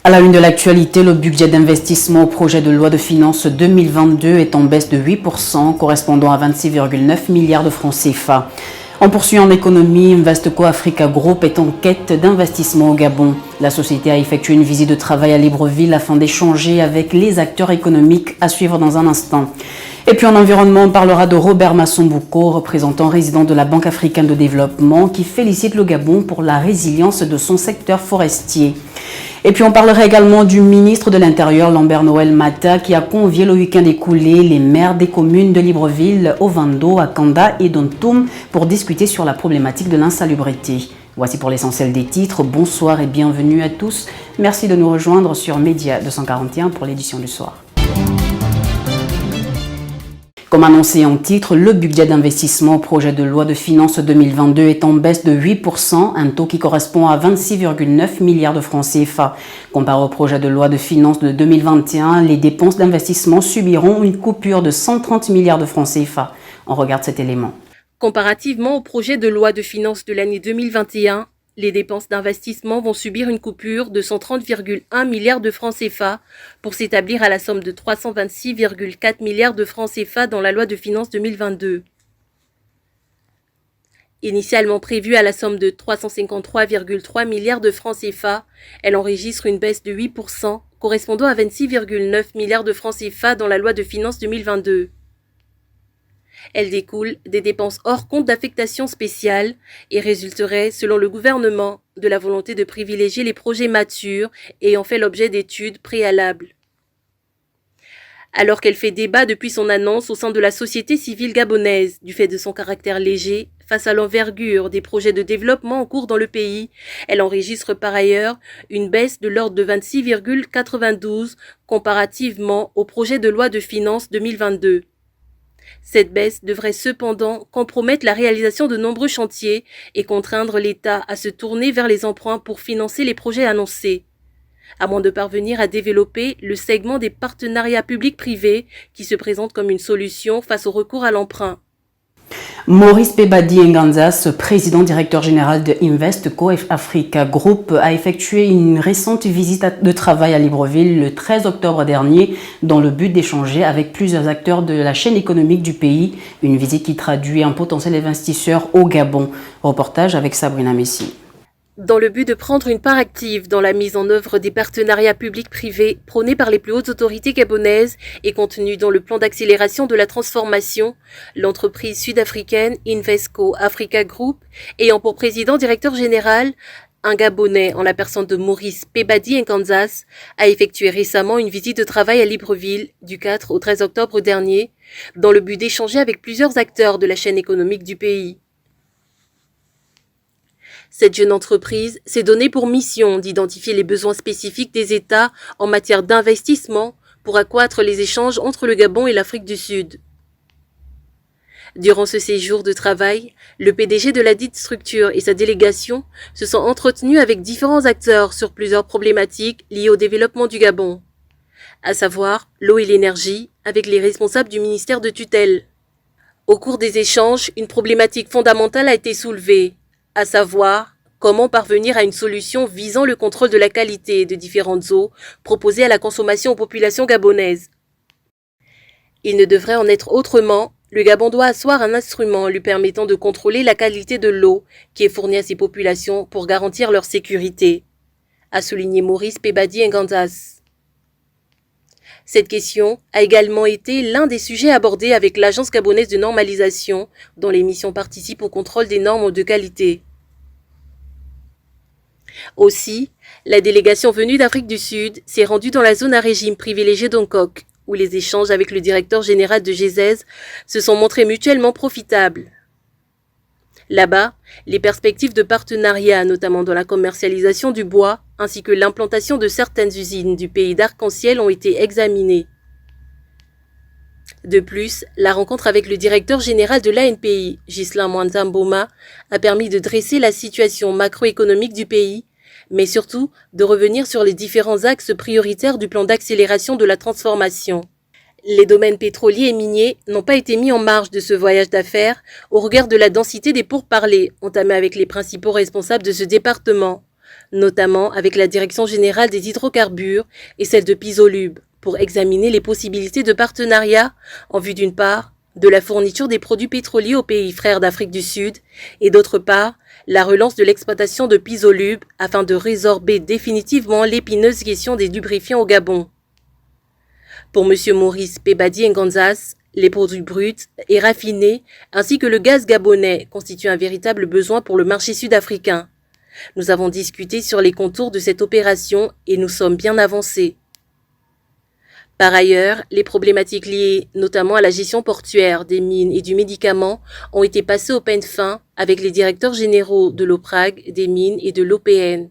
À la une de l'actualité, le budget d'investissement au projet de loi de finances 2022 est en baisse de 8%, correspondant à 26,9 milliards de francs CFA. En poursuivant en économie, Investco Africa Group est en quête d'investissement au Gabon. La société a effectué une visite de travail à Libreville afin d'échanger avec les acteurs économiques, à suivre dans un instant. Et puis en environnement, on parlera de Robert Massoumbouko, représentant résident de la Banque africaine de développement, qui félicite le Gabon pour la résilience de son secteur forestier. Et puis on parlera également du ministre de l'Intérieur, Lambert Noël Mata, qui a convié le week-end écoulé les maires des communes de Libreville, Ovando, Akanda et Dontoum pour discuter sur la problématique de l'insalubrité. Voici pour l'essentiel des titres. Bonsoir et bienvenue à tous. Merci de nous rejoindre sur Média 241 pour l'édition du soir. Comme annoncé en titre, le budget d'investissement au projet de loi de finances 2022 est en baisse de 8%, un taux qui correspond à 26,9 milliards de francs CFA. Comparé au projet de loi de finances de 2021, les dépenses d'investissement subiront une coupure de 130 milliards de francs CFA. On regarde cet élément. Comparativement au projet de loi de finances de l'année 2021, les dépenses d'investissement vont subir une coupure de 130,1 milliards de francs CFA pour s'établir à la somme de 326,4 milliards de francs CFA dans la loi de finances 2022. Initialement prévue à la somme de 353,3 milliards de francs CFA, elle enregistre une baisse de 8%, correspondant à 26,9 milliards de francs CFA dans la loi de finances 2022. Elle découle des dépenses hors compte d'affectation spéciale et résulterait, selon le gouvernement, de la volonté de privilégier les projets matures ayant fait l'objet d'études préalables. Alors qu'elle fait débat depuis son annonce au sein de la société civile gabonaise, du fait de son caractère léger, face à l'envergure des projets de développement en cours dans le pays, elle enregistre par ailleurs une baisse de l'ordre de 26,92 comparativement au projet de loi de finances 2022. Cette baisse devrait cependant compromettre la réalisation de nombreux chantiers et contraindre l'État à se tourner vers les emprunts pour financer les projets annoncés, à moins de parvenir à développer le segment des partenariats publics-privés qui se présente comme une solution face au recours à l'emprunt. Maurice Pebadi Nganzas, président directeur général de Investco Africa Group, a effectué une récente visite de travail à Libreville le 13 octobre dernier dans le but d'échanger avec plusieurs acteurs de la chaîne économique du pays, une visite qui traduit un potentiel investisseur au Gabon. Reportage avec Sabrina Messi. Dans le but de prendre une part active dans la mise en œuvre des partenariats publics-privés prônés par les plus hautes autorités gabonaises et contenus dans le plan d'accélération de la transformation, l'entreprise sud-africaine Investco Africa Group, ayant pour président directeur général un Gabonais en la personne de Maurice Pebadi Nganzas, a effectué récemment une visite de travail à Libreville du 4 au 13 octobre dernier, dans le but d'échanger avec plusieurs acteurs de la chaîne économique du pays. Cette jeune entreprise s'est donnée pour mission d'identifier les besoins spécifiques des États en matière d'investissement pour accroître les échanges entre le Gabon et l'Afrique du Sud. Durant ce séjour de travail, le PDG de la dite structure et sa délégation se sont entretenus avec différents acteurs sur plusieurs problématiques liées au développement du Gabon, à savoir l'eau et l'énergie, avec les responsables du ministère de tutelle. Au cours des échanges, une problématique fondamentale a été soulevée, à savoir comment parvenir à une solution visant le contrôle de la qualité de différentes eaux proposées à la consommation aux populations gabonaises. Il ne devrait en être autrement, le Gabon doit asseoir un instrument lui permettant de contrôler la qualité de l'eau qui est fournie à ces populations pour garantir leur sécurité, a souligné Maurice Pebadi Nganzas. Cette question a également été l'un des sujets abordés avec l'Agence gabonaise de normalisation, dont les missions participent au contrôle des normes de qualité. Aussi, la délégation venue d'Afrique du Sud s'est rendue dans la zone à régime privilégié d'Ongkok, où les échanges avec le directeur général de GESES se sont montrés mutuellement profitables. Là-bas, les perspectives de partenariat, notamment dans la commercialisation du bois, ainsi que l'implantation de certaines usines du pays d'Arc-en-Ciel ont été examinées. De plus, la rencontre avec le directeur général de l'ANPI, Ghislain Mwanza-Mboma, a permis de dresser la situation macroéconomique du pays, mais surtout de revenir sur les différents axes prioritaires du plan d'accélération de la transformation. Les domaines pétroliers et miniers n'ont pas été mis en marge de ce voyage d'affaires au regard de la densité des pourparlers entamés avec les principaux responsables de ce département, notamment avec la Direction générale des hydrocarbures et celle de Pisolub, pour examiner les possibilités de partenariat en vue d'une part de la fourniture des produits pétroliers aux pays frères d'Afrique du Sud et d'autre part la relance de l'exploitation de Pisolub afin de résorber définitivement l'épineuse question des lubrifiants au Gabon. Pour M. Maurice Pebadi Nganzas, les produits bruts et raffinés ainsi que le gaz gabonais constituent un véritable besoin pour le marché sud-africain. Nous avons discuté sur les contours de cette opération et nous sommes bien avancés. Par ailleurs, les problématiques liées notamment à la gestion portuaire des mines et du médicament ont été passées au peigne fin avec les directeurs généraux de l'OPRAG, des mines et de l'OPN.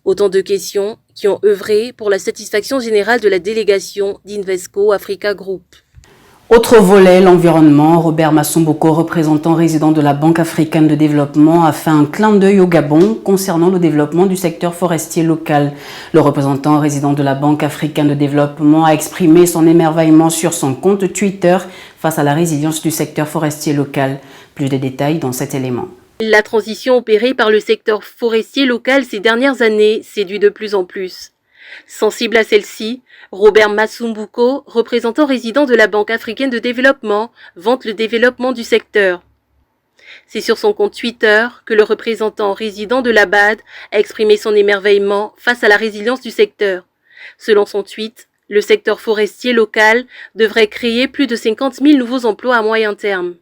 Autant de questions qui ont œuvré pour la satisfaction générale de la délégation d'Invesco Africa Group. Autre volet, l'environnement. Robert Massomboko, représentant résident de la Banque africaine de développement, a fait un clin d'œil au Gabon concernant le développement du secteur forestier local. Le représentant résident de la Banque africaine de développement a exprimé son émerveillement sur son compte Twitter face à la résilience du secteur forestier local. Plus de détails dans cet élément. La transition opérée par le secteur forestier local ces dernières années séduit de plus en plus. Sensible à celle-ci, Robert Massomboko, représentant résident de la Banque africaine de développement, vante le développement du secteur. C'est sur son compte Twitter que le représentant résident de la BAD a exprimé son émerveillement face à la résilience du secteur. Selon son tweet, le secteur forestier local devrait créer plus de 50 000 nouveaux emplois à moyen terme.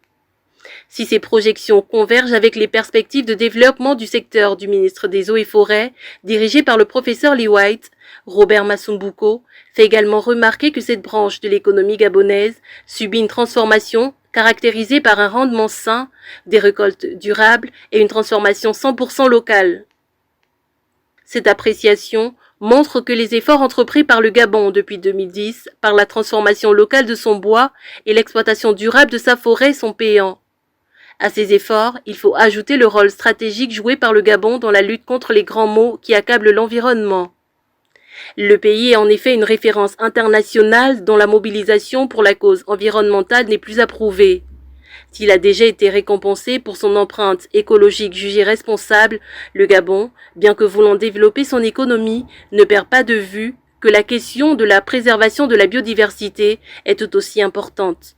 Si ces projections convergent avec les perspectives de développement du secteur du ministre des Eaux et Forêts, dirigé par le professeur Lee White, Robert Massomboko fait également remarquer que cette branche de l'économie gabonaise subit une transformation caractérisée par un rendement sain, des récoltes durables et une transformation 100% locale. Cette appréciation montre que les efforts entrepris par le Gabon depuis 2010 par la transformation locale de son bois et l'exploitation durable de sa forêt sont payants. À ces efforts, il faut ajouter le rôle stratégique joué par le Gabon dans la lutte contre les grands maux qui accablent l'environnement. Le pays est en effet une référence internationale dont la mobilisation pour la cause environnementale n'est plus approuvée. S'il a déjà été récompensé pour son empreinte écologique jugée responsable, le Gabon, bien que voulant développer son économie, ne perd pas de vue que la question de la préservation de la biodiversité est tout aussi importante.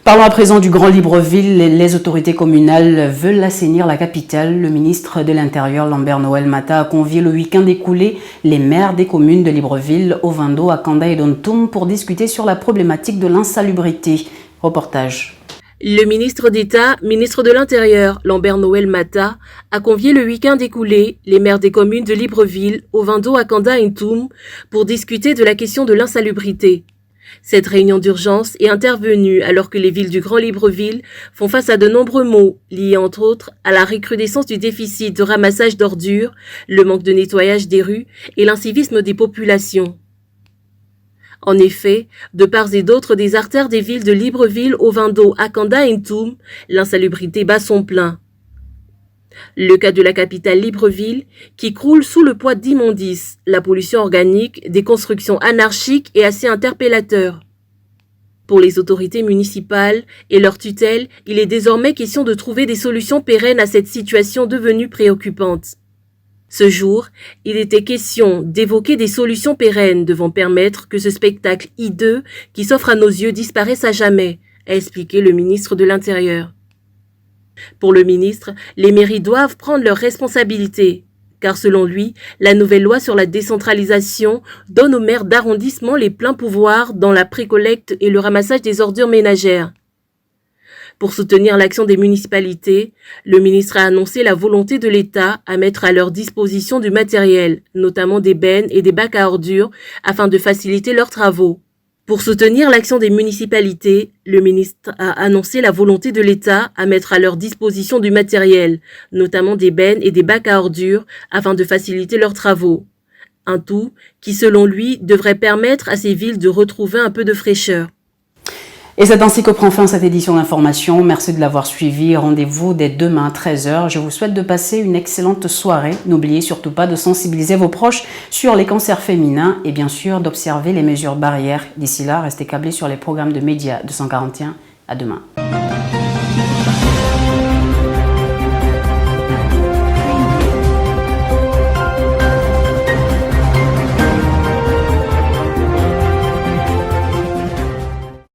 Parlons à présent du Grand Libreville. Les autorités communales veulent assainir la capitale. Le ministre de l'Intérieur, Lambert Noël Mata, a convié le week-end écoulé les maires des communes de Libreville, Ovando, Akanda et Dontoum pour discuter sur la problématique de l'insalubrité. Reportage. Le ministre d'État, ministre de l'Intérieur, Lambert Noël Mata, a convié le week-end écoulé les maires des communes de Libreville, Ovando, Akanda et Ntoum pour discuter de la question de l'insalubrité. Cette réunion d'urgence est intervenue alors que les villes du Grand Libreville font face à de nombreux maux, liés entre autres à la recrudescence du déficit de ramassage d'ordures, le manque de nettoyage des rues et l'incivisme des populations. En effet, de part et d'autre des artères des villes de Libreville, Ovando, Akanda et Ntoum, l'insalubrité bat son plein. Le cas de la capitale Libreville, qui croule sous le poids d'immondices, la pollution organique, des constructions anarchiques est assez interpellateur. Pour les autorités municipales et leurs tutelles, il est désormais question de trouver des solutions pérennes à cette situation devenue préoccupante. Ce jour, il était question d'évoquer des solutions pérennes devant permettre que ce spectacle hideux qui s'offre à nos yeux disparaisse à jamais, a expliqué le ministre de l'Intérieur. Pour le ministre, les mairies doivent prendre leurs responsabilités, car selon lui, la nouvelle loi sur la décentralisation donne aux maires d'arrondissement les pleins pouvoirs dans la précollecte et le ramassage des ordures ménagères. Pour soutenir l'action des municipalités, le ministre a annoncé la volonté de l'État à mettre à leur disposition du matériel, notamment des bennes et des bacs à ordures, afin de faciliter leurs travaux. Pour soutenir l'action des municipalités, le ministre a annoncé la volonté de l'État à mettre à leur disposition du matériel, notamment des bennes et des bacs à ordures, afin de faciliter leurs travaux. Un tout qui, selon lui, devrait permettre à ces villes de retrouver un peu de fraîcheur. Et c'est ainsi que prend fin cette édition d'information. Merci de l'avoir suivi. Rendez-vous dès demain à 13h. Je vous souhaite de passer une excellente soirée. N'oubliez surtout pas de sensibiliser vos proches sur les cancers féminins et bien sûr d'observer les mesures barrières. D'ici là, restez câblés sur les programmes de Média 241. À demain.